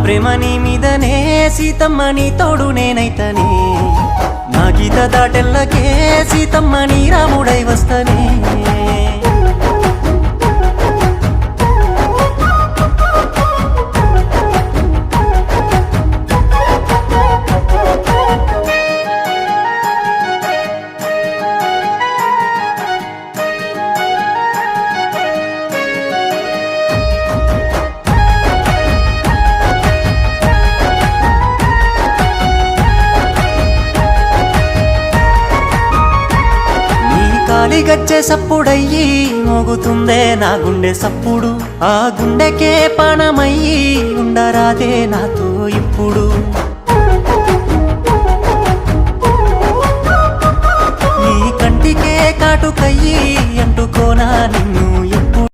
ప్రేమ నీ మీదనే సీతమ్మ నీ తోడు నేనైతనే నా గీత దాటెల్లకే సీతమ్మ నీ రాముడై వస్తనే గజ్జె సప్పుడయ్యి మోగుతుందే నా గుండె సప్పుడు ఆ గుండెకే పానమయ్యి ఉండరాదే నాతో ఇప్పుడు నీ కంటికే కాటుకయ్యి అంటుకోనా నిన్ను